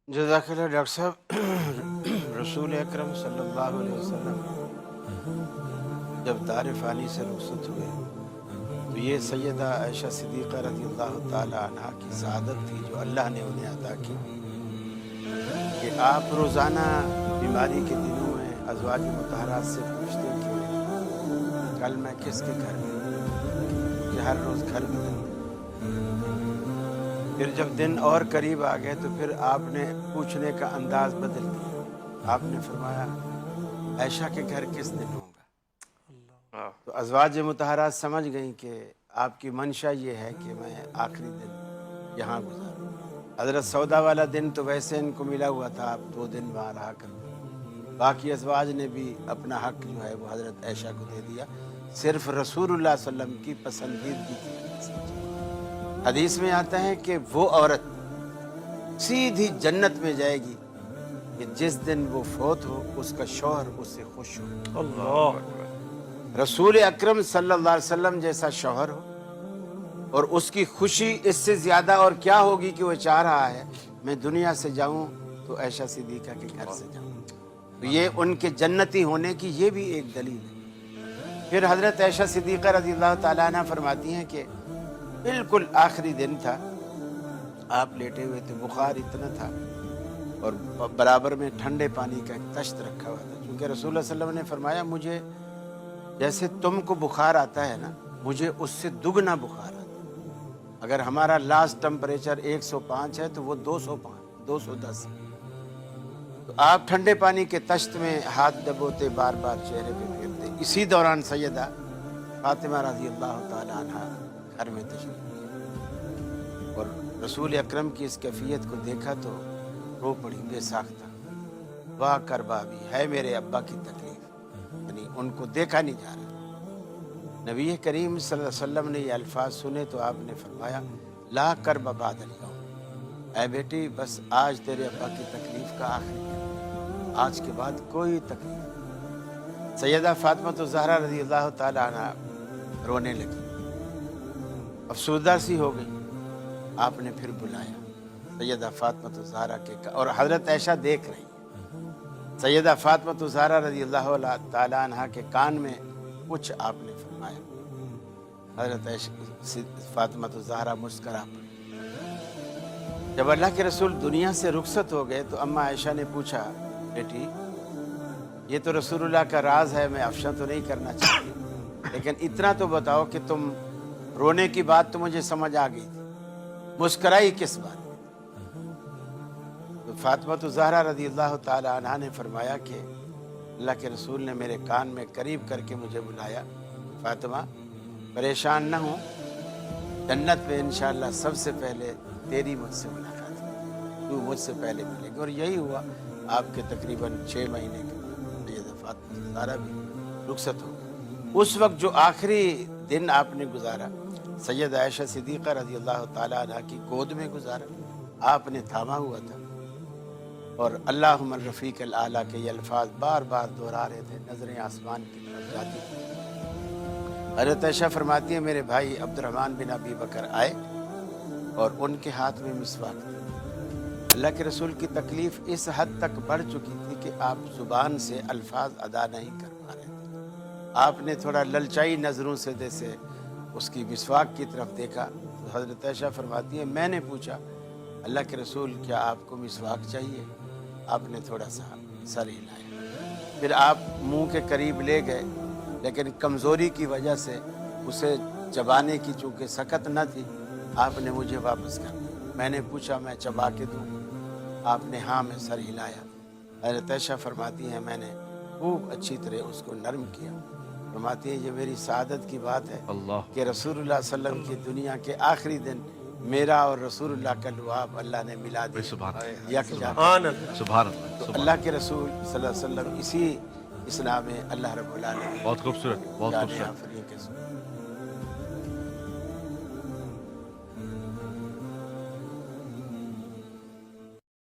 जज़ाकल्लाह डॉक्टर साहब। रसूल अकरम सल्लल्लाहु अलैहि वसल्लम जब दार फ़ानी से रुखसत हुए तो ये सैयदा आयशा सिद्दीक़ा रज़ियल्लाहु ताला अन्हा की सआदत थी जो अल्लाह ने उन्हें अता की कि आप रोज़ाना बीमारी के दिनों में अज़वाज मुतहरात से पूछते कि कल मैं किसके घर में हूँ, कि हर रोज़ घर बदलते। फिर जब दिन और करीब आ गए तो फिर आपने पूछने का अंदाज बदल दिया। आपने फरमाया आयशा के घर किस दिन होगा। तो अज़वाज मुतहरात समझ गईं कि आपकी मंशा ये है कि मैं आखिरी दिन यहाँ गुजारूँ। हज़रत सौदा वाला दिन तो वैसे इनको मिला हुआ था, आप 2 दिन वहाँ रहा कर। बाकी अज़वाज ने भी अपना हक़ जो है वो हज़रत आयशा को दे दिया, सिर्फ़ रसूलुल्लाह सल्लल्लाहु अलैहि वसल्लम की पसंदीदगी की वजह से। हदीस में आता है कि वो औरत सीधी जन्नत में जाएगी कि जिस दिन वो फौत हो उसका शौहर उससे खुश हो। अल्लाह। रसूल अकरम सल्लल्लाहु अलैहि वसल्लम जैसा शौहर हो और उसकी खुशी इससे ज़्यादा और क्या होगी कि वो चाह रहा है मैं दुनिया से जाऊं तो आयशा सिद्दीक़ा के घर से जाऊं। तो ये उनके जन्नती होने की ये भी एक दलील है। फिर हज़रत आयशा सिद्दीक़ा रज़ियल्लाहु ताला अन्हा फरमाती हैं कि बिल्कुल आखिरी दिन था, आप लेटे हुए थे, बुखार इतना था और बराबर में ठंडे पानी का एक तश्त रखा हुआ था, क्योंकि रसूलुल्लाह सल्लल्लाहु अलैहि वसल्लम ने फरमाया मुझे जैसे तुमको बुखार आता है ना, मुझे उससे दुगना बुखार आता है। अगर हमारा लास्ट टेम्परेचर 105 है तो वो 205 210। तो आप ठंडे पानी के तश्त में हाथ दबोते, बार बार चेहरे पे फेरते। इसी दौरान सैयदा फातिमा रज़ियल्लाहु ताला अन्हा घर में तशरीफ़ और रसूल अकरम की इस कैफियत को देखा तो रो पड़ी बेसाख्ता। वाह करबाबी है मेरे अब्बा की तकलीफ, यानी उनको देखा नहीं जा रहा। नबी करीम सल्लल्लाहु अलैहि वसल्लम ने ये अल्फाज सुने तो आपने फरमाया ला करब बादल यौम, ऐ बेटी बस आज तेरे अब्बा की तकलीफ का आखिरी दिन, आज के बाद कोई तकलीफ। सैयदा फातिमा तो ज़हरा रज़ियल्लाहु ताला अन्हा रोने लगी, अफसोसदा सी हो गई। आपने फिर बुलाया सैयदा फातिमा तो ज़हरा के, और हज़रत आयशा देख रही है। सैयदा फातिमा तो ज़हरा रज़ियल्लाहु ताला अन्हा के कान में कुछ आपने फरमाया। हज़रत आयशा फातिमा तो ज़हरा मुस्करा पड़ी। जब अल्लाह के रसूल दुनिया से रुखसत हो गए तो अम्मा आयशा ने पूछा बेटी ये तो रसूलुल्लाह का राज है, मैं अफशा तो नहीं करना चाहती, लेकिन इतना तो बताओ कि तुम रोने की बात तो मुझे समझ आ गई थी, मुस्कराई किस बात। तो फातिमा तो ज़हरा रज़ियल्लाहु ताला अन्हा ने फरमाया कि अल्लाह के रसूल ने मेरे कान में करीब करके मुझे बुलाया, फातिमा परेशान न हो, जन्नत में इंशाअल्लाह सबसे पहले तेरी मुझसे मुलाकात है, तू मुझसे पहले मिलेगी। और यही हुआ, आपके तकरीबन 6 महीने के बाद ये फातिमा ज़हरा भी रुखसत हो गई। उस वक्त जो आखिरी दिन आपने गुजारा सैयद आयशा सिद्दीक़ा रज़ियल्लाहु ताला अन्हा की गोद में गुजारा, आपने थामा हुआ था और अल्लाहुम्मा रफ़ीक़ल आला के ये अल्फाज बार बार दोहरा रहे थे, नज़रें आसमान की तरफ जाती थी। हज़रत आयशा फरमाती है मेरे भाई अब्दुर्रहमान बिन अबी बकर आए और उनके हाथ में मिसवाक थी। अल्लाह के रसूल की तकलीफ़ इस हद तक बढ़ चुकी थी कि आप ज़ुबान से अल्फाज अदा नहीं कर पा रहे थे। आपने थोड़ा ललचाई नज़रों से जैसे उसकी मिसवाक की तरफ देखा तो हज़रत आयशा फरमाती है मैंने पूछा अल्लाह के रसूल क्या आपको मिसवाक चाहिए। आपने थोड़ा सा सर हिलाया, फिर आप मुंह के करीब ले गए, लेकिन कमज़ोरी की वजह से उसे चबाने की चूँकि सकत न थी, आपने मुझे वापस कर दिया। मैंने पूछा मैं चबा के दूँ, आपने हाँ में सर हिलाया। हज़रत आयशा फरमाती हैं मैंने खूब अच्छी तरह उसको नरम किया। फरमाती है ये मेरी सआदत की बात है कि रसूलुल्लाह सल्लल्लाहु अलैहि वसल्लम की दुनिया के आखिरी दिन मेरा और रसूलुल्लाह का लुआब अल्लाह ने मिला दिया। सुभान अल्लाह। तो अल्लाह के रसूल सल्लल्लाहु अलैहि वसल्लम इसी इस्लाम में अल्लाह रब्बुल आलमीन बहुत खूबसूरत, बहुत खूबसूरत।